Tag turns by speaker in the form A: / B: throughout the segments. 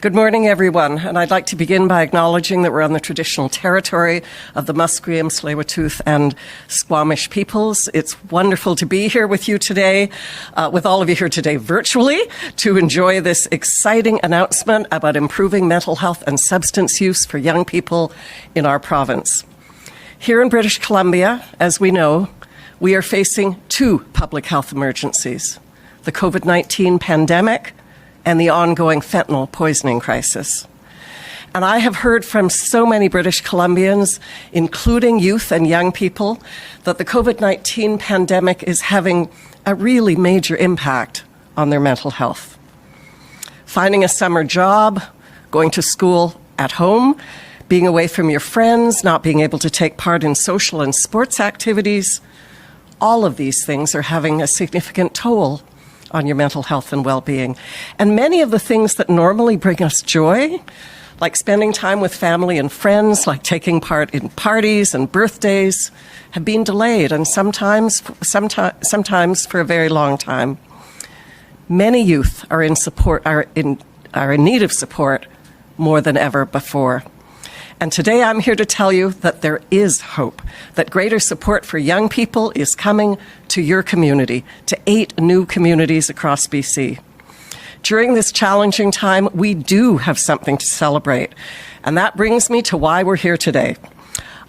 A: Good morning, everyone, and I'd like to begin by acknowledging that we're on the traditional territory of the Musqueam, Tsleil-Waututh, and Squamish peoples. It's wonderful to be here with you today, with all of you here today virtually, to enjoy this exciting announcement about improving mental health and substance use for young people in our province. Here in British Columbia, as we know, we are facing two public health emergencies: the COVID-19 pandemic and the ongoing fentanyl poisoning crisis. And I have heard from so many British Columbians, including youth and young people, that the COVID-19 pandemic is having a really major impact on their mental health. Finding a summer job, going to school at home, being away from your friends, not being able to take part in social and sports activities, all of these things are having a significant toll on your mental health and well-being. And many of the things that normally bring us joy, like spending time with family and friends, like taking part in parties and birthdays, have been delayed, and sometimes for a very long time. Many youth are in need of support more than ever before. And today I'm here to tell you that there is hope, that greater support for young people is coming to your community, to 8 new communities across BC. During this challenging time, we do have something to celebrate. And that brings me to why we're here today.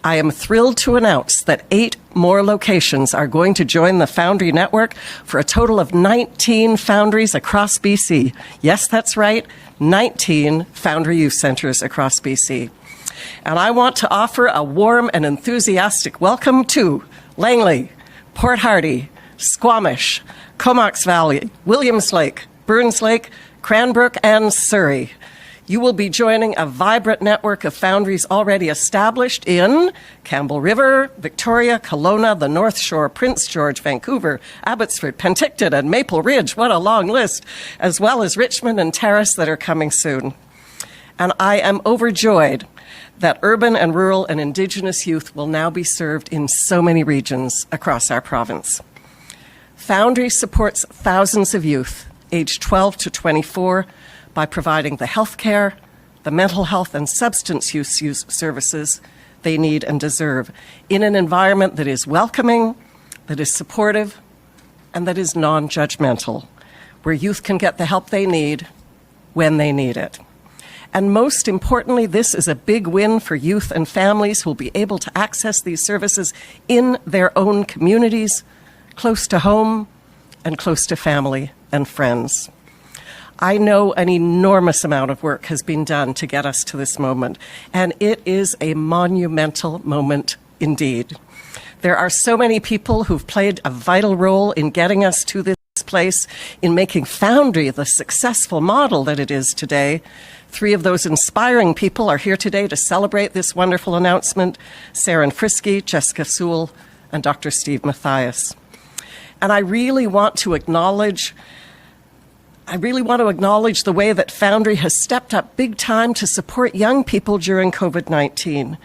A: I am thrilled to announce that 8 more locations are going to join the Foundry network for a total of 19 Foundries across BC. Yes, that's right, 19 Foundry Youth Centres across BC. And I want to offer a warm and enthusiastic welcome to Langley, Port Hardy, Squamish, Comox Valley, Williams Lake, Burns Lake, Cranbrook, and Surrey. You will be joining a vibrant network of foundries already established in Campbell River, Victoria, Kelowna, the North Shore, Prince George, Vancouver, Abbotsford, Penticton, and Maple Ridge. What a long list, as well as Richmond and Terrace that are coming soon. And I am overjoyed that urban and rural and Indigenous youth will now be served in so many regions across our province. Foundry supports thousands of youth aged 12 to 24 by providing the health care, the mental health and substance use services they need and deserve in an environment that is welcoming, that is supportive, and that is non-judgmental, where youth can get the help they need when they need it. And most importantly, this is a big win for youth and families who will be able to access these services in their own communities, close to home and close to family and friends. I know an enormous amount of work has been done to get us to this moment, and it is a monumental moment indeed. There are so many people who've played a vital role in getting us to this place, in making Foundry the successful model that it is today. 3 of those inspiring people are here today to celebrate this wonderful announcement: Saren Frisky, Jessica Sewell, and Dr. Steve Mathias. And I really want to acknowledge the way that Foundry has stepped up big time to support young people during COVID-19.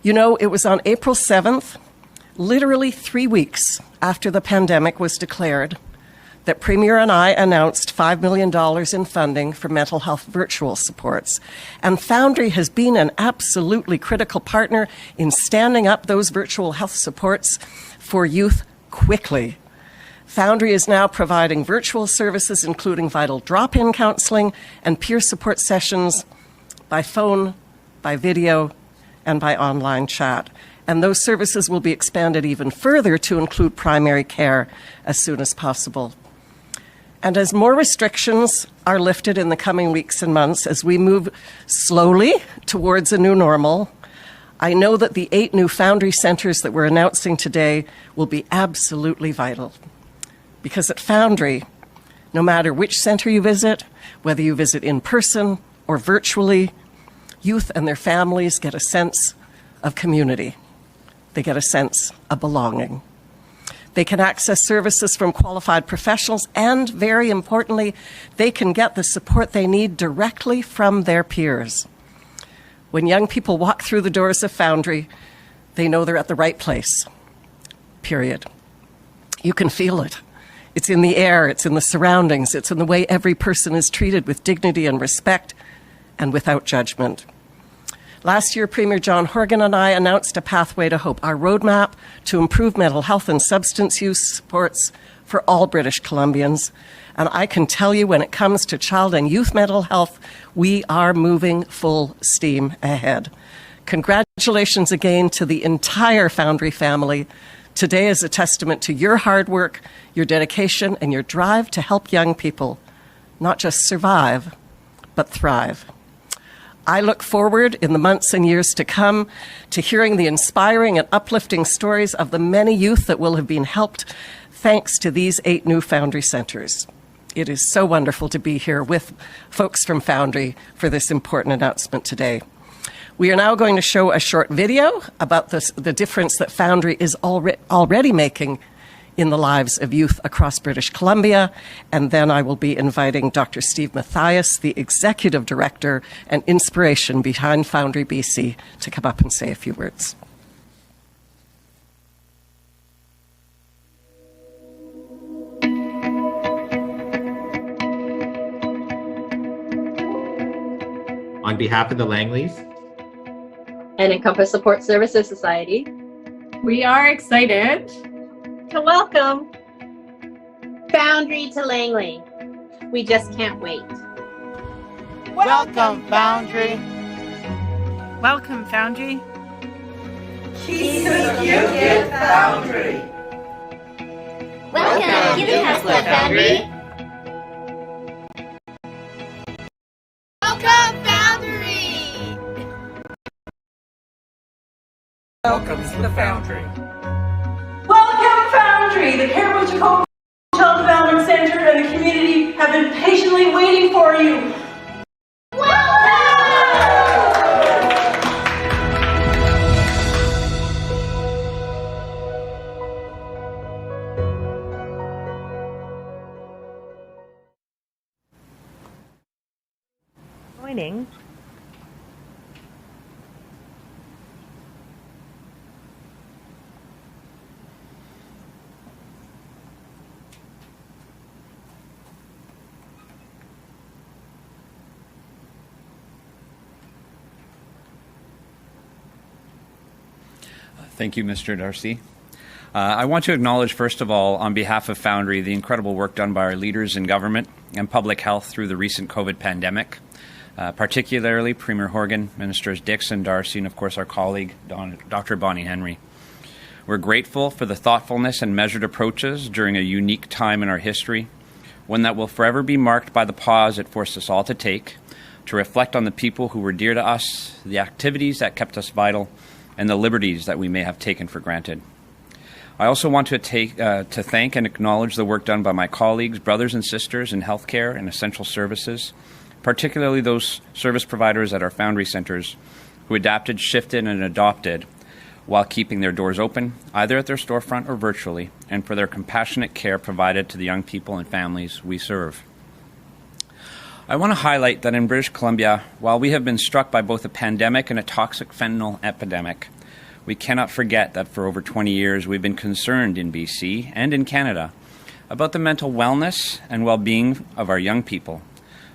A: You know, it was on April 7th, literally 3 weeks after the pandemic was declared, that Premier and I announced $5 million in funding for mental health virtual supports. And Foundry has been an absolutely critical partner in standing up those virtual health supports for youth quickly. Foundry is now providing virtual services, including vital drop-in counseling and peer support sessions by phone, by video, and by online chat. And those services will be expanded even further to include primary care as soon as possible. And as more restrictions are lifted in the coming weeks and months, as we move slowly towards a new normal, I know that the 8 new Foundry centres that we're announcing today will be absolutely vital. Because at Foundry, no matter which centre you visit, whether you visit in person or virtually, youth and their families get a sense of community. They get a sense of belonging. They can access services from qualified professionals, and very importantly, they can get the support they need directly from their peers. When young people walk through the doors of Foundry, they know they're at the right place, period. You can feel it. It's in the air, it's in the surroundings, it's in the way every person is treated with dignity and respect and without judgment. Last year, Premier John Horgan and I announced a pathway to hope, our roadmap to improve mental health and substance use supports for all British Columbians. And I can tell you, when it comes to child and youth mental health, we are moving full steam ahead. Congratulations again to the entire Foundry family. Today is a testament to your hard work, your dedication, and your drive to help young people not just survive, but thrive. I look forward in the months and years to come to hearing the inspiring and uplifting stories of the many youth that will have been helped thanks to these 8 new Foundry centres. It is so wonderful to be here with folks from Foundry for this important announcement today. We are now going to show a short video about the difference that Foundry is already making in the lives of youth across British Columbia, and then I will be inviting Dr. Steve Mathias, the Executive Director and inspiration behind Foundry BC, to come up and say a few words.
B: On behalf of the Langleys
C: and Encompass Support Services Society,
D: we are excited
C: to welcome
E: Foundry to Langley. We just can't wait.
F: Welcome, Foundry.
D: Welcome, Foundry.
G: She's so cute, Foundry.
E: Welcome to the Tesla Foundry. Welcome, Foundry.
G: Welcome to the Foundry.
H: Welcome, Foundry! The Caribou Child Development Center and the community have been patiently waiting for you.
I: Joining.
J: Thank you, Mr. Darcy. I want to acknowledge, first of all, on behalf of Foundry, the incredible work done by our leaders in government and public health through the recent COVID pandemic, particularly Premier Horgan, Ministers Dixon, Darcy, and of course our colleague, Dr. Bonnie Henry. We're grateful for the thoughtfulness and measured approaches during a unique time in our history, one that will forever be marked by the pause it forced us all to take, to reflect on the people who were dear to us, the activities that kept us vital, and the liberties that we may have taken for granted. I also want to thank and acknowledge the work done by my colleagues, brothers and sisters in healthcare and essential services, particularly those service providers at our Foundry centres who adapted, shifted, and adopted while keeping their doors open, either at their storefront or virtually, and for their compassionate care provided to the young people and families we serve. I want to highlight that in British Columbia, while we have been struck by both a pandemic and a toxic fentanyl epidemic, we cannot forget that for over 20 years we've been concerned in BC and in Canada about the mental wellness and well-being of our young people.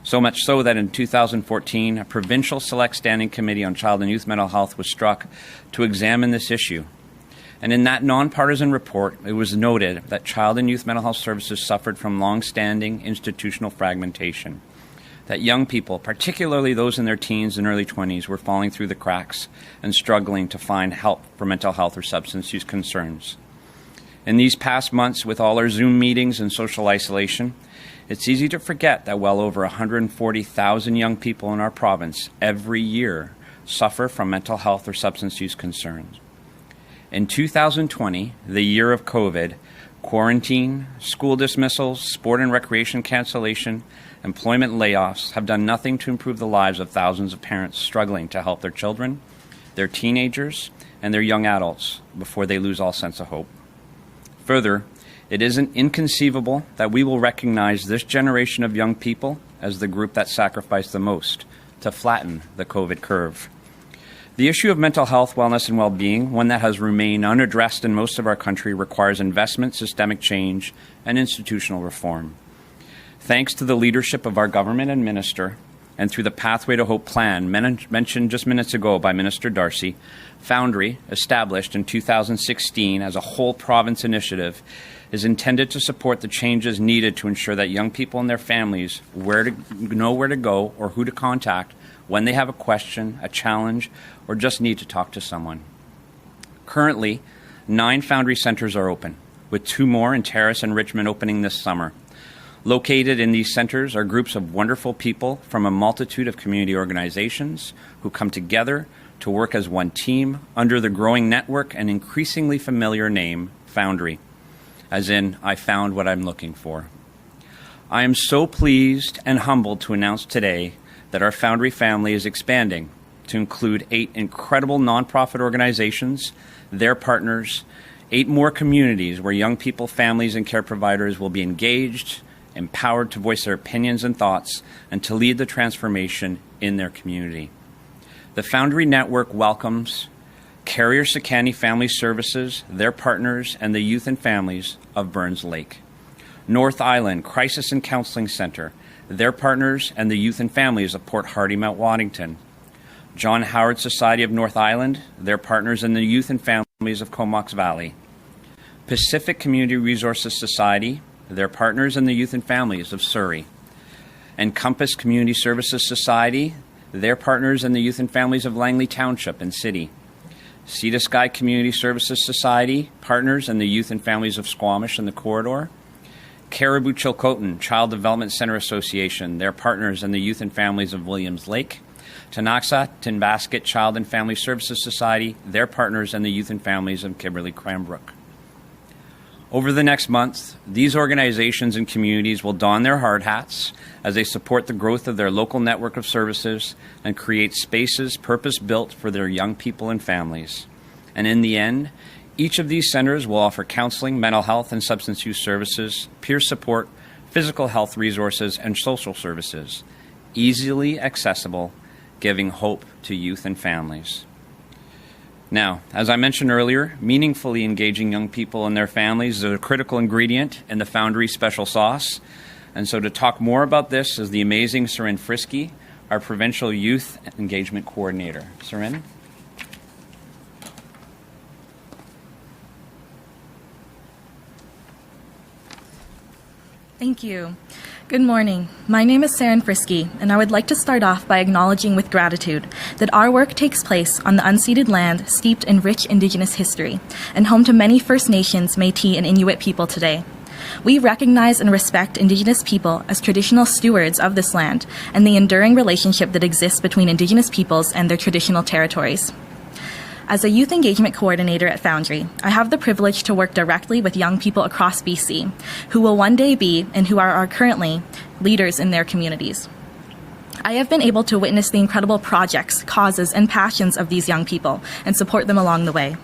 J: So much so that in 2014, a provincial select standing committee on child and youth mental health was struck to examine this issue. And in that nonpartisan report, it was noted that child and youth mental health services suffered from long-standing institutional fragmentation, that young people, particularly those in their teens and early 20s, were falling through the cracks and struggling to find help for mental health or substance use concerns. In these past months, with all our Zoom meetings and social isolation, it's easy to forget that well over 140,000 young people in our province every year suffer from mental health or substance use concerns. In 2020, the year of COVID, quarantine, school dismissals, sport and recreation cancellation, employment layoffs have done nothing to improve the lives of thousands of parents struggling to help their children, their teenagers, and their young adults before they lose all sense of hope. Further, it isn't inconceivable that we will recognize this generation of young people as the group that sacrificed the most to flatten the COVID curve. The issue of mental health, wellness, and well-being, one that has remained unaddressed in most of our country, requires investment, systemic change, and institutional reform. Thanks to the leadership of our government and minister, and through the Pathway to Hope plan mentioned just minutes ago by Minister Darcy, Foundry, established in 2016 as a whole province initiative, is intended to support the changes needed to ensure that young people and their families know where to go or who to contact when they have a question, a challenge, or just need to talk to someone. Currently, 9 Foundry centres are open, with 2 more in Terrace and Richmond opening this summer. Located in these centres are groups of wonderful people from a multitude of community organizations who come together to work as one team under the growing network and increasingly familiar name, Foundry, as in, I found what I'm looking for. I am so pleased and humbled to announce today that our Foundry family is expanding to include 8 incredible nonprofit organizations, their partners, 8 more communities where young people, families, and care providers will be engaged, empowered to voice their opinions and thoughts, and to lead the transformation in their community. The Foundry Network welcomes Carrier Sekani Family Services, their partners, and the youth and families of Burns Lake. North Island Crisis and Counseling Centre, their partners, and the youth and families of Port Hardy, Mount Waddington. John Howard Society of North Island, their partners, and the youth and families of Comox Valley. Pacific Community Resources Society, their partners, and the youth and families of Surrey. And Compass Community Services Society, their partners, and the youth and families of Langley Township and City. Sea to Sky Community Services Society, partners, and the youth and families of Squamish and the Corridor. Caribou Chilcotin Child Development Center Association, their partners, and the youth and families of Williams Lake. Tanaxa Tinbasket Child and Family Services Society, their partners, and the youth and families of Kimberley Cranbrook. Over the next month, these organizations and communities will don their hard hats as they support the growth of their local network of services and create spaces purpose-built for their young people and families. And in the end, each of these centers will offer counseling, mental health and substance use services, peer support, physical health resources, and social services, easily accessible, giving hope to youth and families. Now, as I mentioned earlier, meaningfully engaging young people and their families is a critical ingredient in the Foundry special sauce. And so to talk more about this is the amazing Seren Frisky, our Provincial Youth Engagement Coordinator. Seren?
F: Thank you. Good morning. My name is Seren Frisky, and I would like to start off by acknowledging with gratitude that our work takes place on the unceded land steeped in rich Indigenous history and home to many First Nations, Métis, and Inuit people today. We recognize and respect Indigenous people as traditional stewards of this land and the enduring relationship that exists between Indigenous peoples and their traditional territories. As a youth engagement coordinator at Foundry, I have the privilege to work directly with young people across BC who will one day be, and who are currently, leaders in their communities. I have been able to witness the incredible projects, causes, and passions of these young people and support them along the way.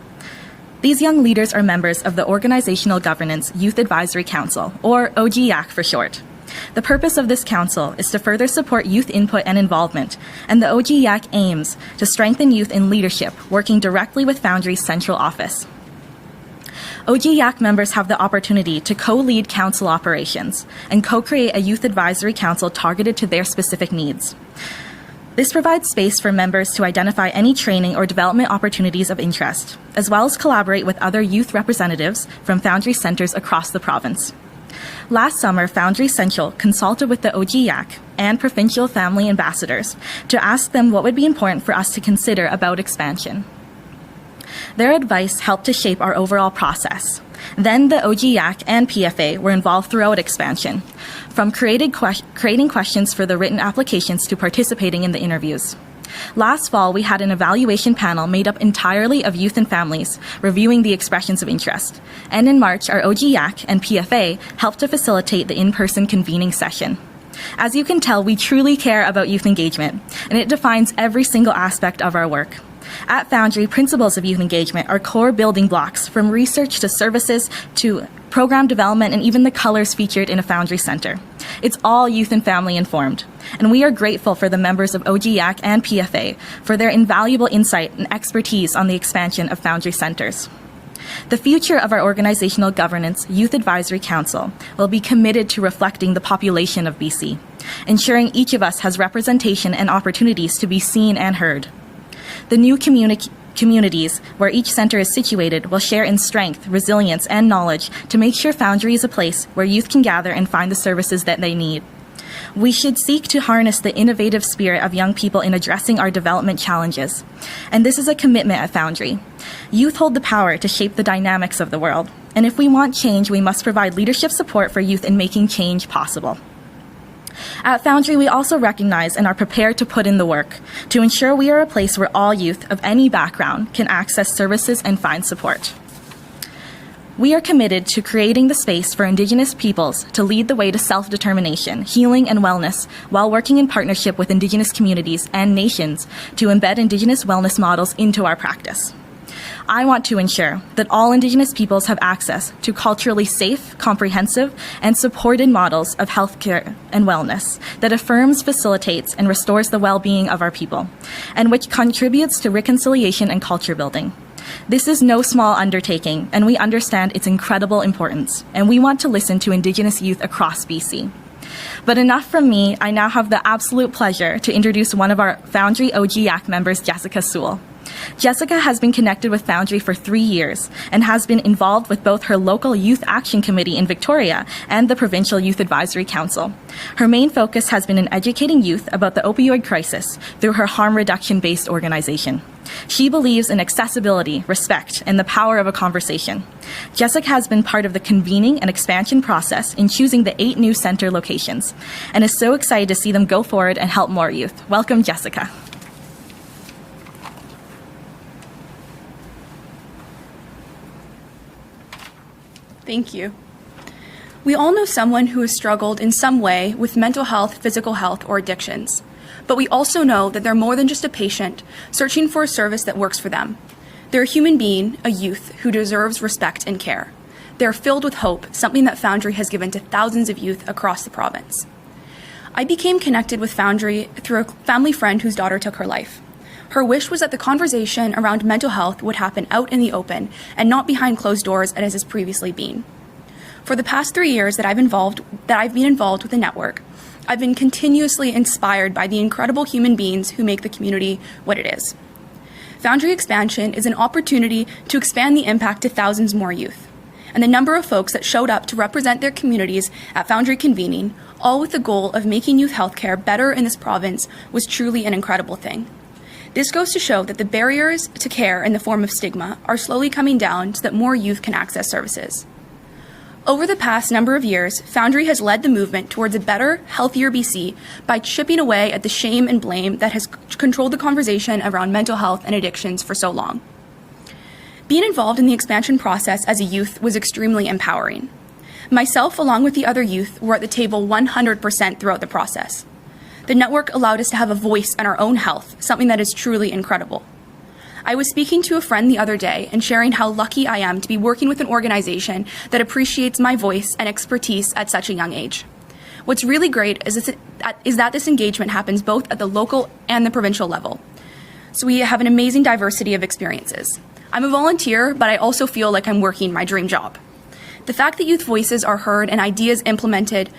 F: These young leaders are members of the Organizational Governance Youth Advisory Council, or OGYAC for short. The purpose of this council is to further support youth input and involvement, and the OGYAC aims to strengthen youth in leadership, working directly with Foundry's central office. OGYAC members have the opportunity to co-lead council operations and co-create a youth advisory council targeted to their specific needs. This provides space for members to identify any training or development opportunities of interest, as well as collaborate with other youth representatives from Foundry centers across the province. Last summer, Foundry Central consulted with the OGYAC and provincial family ambassadors to ask them what would be important for us to consider about expansion. Their advice helped to shape our overall process. Then the OGYAC and PFA were involved throughout expansion, from creating questions for the written applications to participating in the interviews. Last fall, we had an evaluation panel made up entirely of youth and families reviewing the expressions of interest. And in March, our OGYAC and PFA helped to facilitate the in-person convening session. As you can tell, we truly care about youth engagement, and it defines every single aspect of our work. At Foundry, principles of youth engagement are core building blocks, from research to services to program development and even the colors featured in a Foundry Center. It's all youth and family informed, and we are grateful for the members of OGYAC and PFA for their invaluable insight and expertise on the expansion of Foundry Centers. The future of our Organizational Governance Youth Advisory Council will be committed to reflecting the population of BC, ensuring each of us has representation and opportunities to be seen and heard. The new communities where each center is situated will share in strength, resilience, and knowledge to make sure Foundry is a place where youth can gather and find the services that they need. We should seek to harness the innovative spirit of young people in addressing our development challenges. And this is a commitment at Foundry. Youth hold the power to shape the dynamics of the world. And if we want change, we must provide leadership support for youth in making change possible. At Foundry, we also recognize and are prepared to put in the work to ensure we are a place where all youth of any background can access services and find support. We are committed to creating the space for Indigenous peoples to lead the way to self-determination, healing, and wellness while working in partnership with Indigenous communities and nations to embed Indigenous wellness models into our practice. I want to ensure that all Indigenous peoples have access to culturally safe, comprehensive, and supported models of healthcare and wellness that affirms, facilitates, and restores the well-being of our people, and which contributes to reconciliation and culture building. This is no small undertaking, and we understand its incredible importance, and we want to listen to Indigenous youth across BC. But enough from me. I now have the absolute pleasure to introduce one of our Foundry OG-YAC members, Jessica Sewell. Jessica has been connected with Foundry for 3 years and has been involved with both her local Youth Action Committee in Victoria and the Provincial Youth Advisory Council. Her main focus has been in educating youth about the opioid crisis through her harm reduction-based organization. She believes in accessibility, respect, and the power of a conversation. Jessica has been part of the convening and expansion process in choosing the 8 new center locations and is so excited to see them go forward and help more youth. Welcome, Jessica.
I: Thank you. We all know someone who has struggled in some way with mental health, physical health, or addictions. But we also know that they're more than just a patient searching for a service that works for them. They're a human being, a youth, who deserves respect and care. They're filled with hope, something that Foundry has given to thousands of youth across the province. I became connected with Foundry through a family friend whose daughter took her life. Her wish was that the conversation around mental health would happen out in the open and not behind closed doors as has previously been. For the past 3 years that I've been involved with the network, I've been continuously inspired by the incredible human beings who make the community what it is. Foundry expansion is an opportunity to expand the impact to thousands more youth. And the number of folks that showed up to represent their communities at Foundry convening, all with the goal of making youth healthcare better in this province, was truly an incredible thing. This goes to show that the barriers to care in the form of stigma are slowly coming down so that more youth can access services. Over the past number of years, Foundry has led the movement towards a better, healthier BC by chipping away at the shame and blame that has controlled the conversation around mental health and addictions for so long. Being involved in the expansion process as a youth was extremely empowering. Myself, along with the other youth, were at the table 100% throughout the process. The network allowed us to have a voice in our own health, something that is truly incredible. I was speaking to a friend the other day and sharing how lucky I am to be working with an organization that appreciates my voice and expertise at such a young age. What's really great is that this engagement happens both at the local and the provincial level. So we have an amazing diversity of experiences. I'm a volunteer, but I also feel like I'm working my dream job. The fact that youth voices are heard and ideas implemented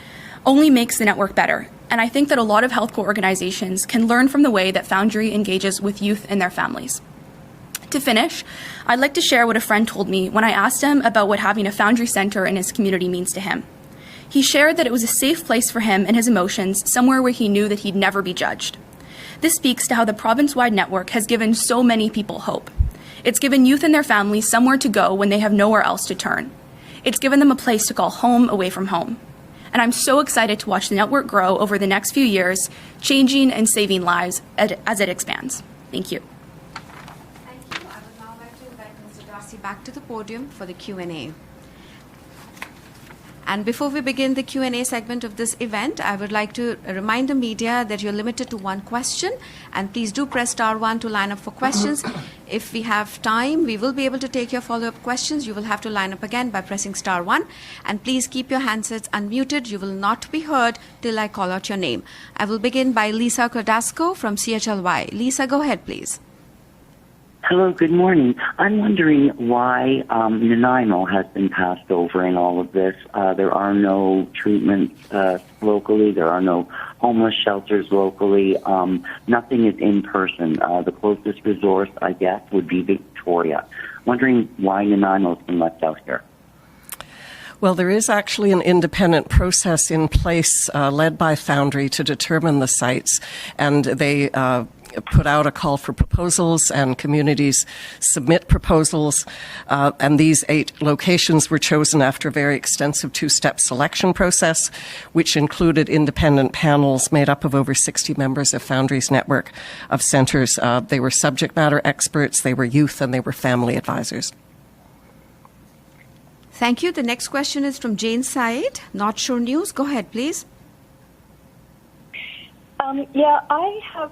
I: only makes the network better. And I think that a lot of healthcare organizations can learn from the way that Foundry engages with youth and their families. To finish, I'd like to share what a friend told me when I asked him about what having a Foundry Center in his community means to him. He shared that it was a safe place for him and his emotions, somewhere where he knew that he'd never be judged. This speaks to how the province-wide network has given so many people hope. It's given youth and their families somewhere to go when they have nowhere else to turn. It's given them a place to call home away from home. And I'm so excited to watch the network grow over the next few years, changing and saving lives as it expands. Thank you.
K: Thank you. I would now like to invite Mr. Darcy back to the podium for the Q&A. And before we begin the Q&A segment of this event, I would like to remind the media that you're limited to one question, and please do press *1 to line up for questions. If we have time, we will be able to take your follow-up questions. You will have to line up again by pressing *1, and please keep your handsets unmuted. You will not be heard till I call out your name. I will begin by Lisa Cordasco from CHLY. Lisa, go ahead, please.
L: Hello, good morning. I'm wondering why Nanaimo has been passed over in all of this. There are no treatments locally. There are no homeless shelters locally. Nothing is in person. The closest resource, I guess, would be Victoria. Wondering why Nanaimo's been left out here.
A: Well, there is actually an independent process in place led by Foundry to determine the sites, and they put out a call for proposals, and communities submit proposals. And these 8 locations were chosen after a very extensive 2-step selection process, which included independent panels made up of over 60 members of Foundry's network of centers. They were subject matter experts, they were youth, and they were family advisors.
K: Thank you. The next question is from Jane Said, Not Sure News. Go ahead, please.
M: I have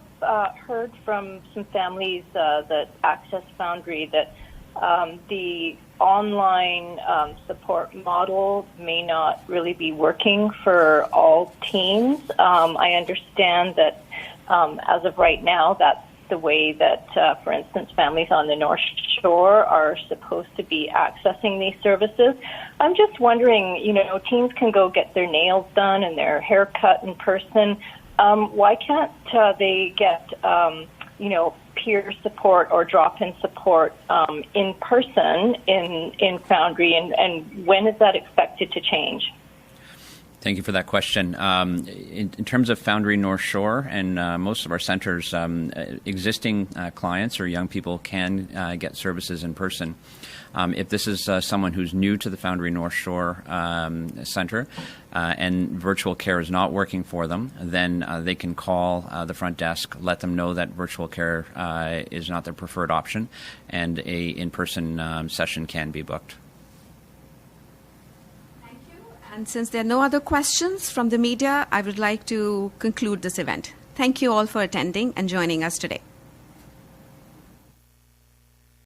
M: heard from some families that access Foundry that the online support model may not really be working for all teens. I understand that as of right now, that's the way that, for instance, families on the North Shore are supposed to be accessing these services. I'm just wondering, teens can go get their nails done and their hair cut in person. Why can't they get, peer support or drop-in support in person in Foundry, and when is that expected to change?
J: Thank you for that question. In terms of Foundry North Shore and most of our centers, existing clients or young people can get services in person. If this is someone who's new to the Foundry North Shore Center and virtual care is not working for them, then they can call the front desk, let them know that virtual care is not their preferred option, and a in-person session can be booked.
K: And since there are no other questions from the media, I would like to conclude this event. Thank you all for attending and joining us today.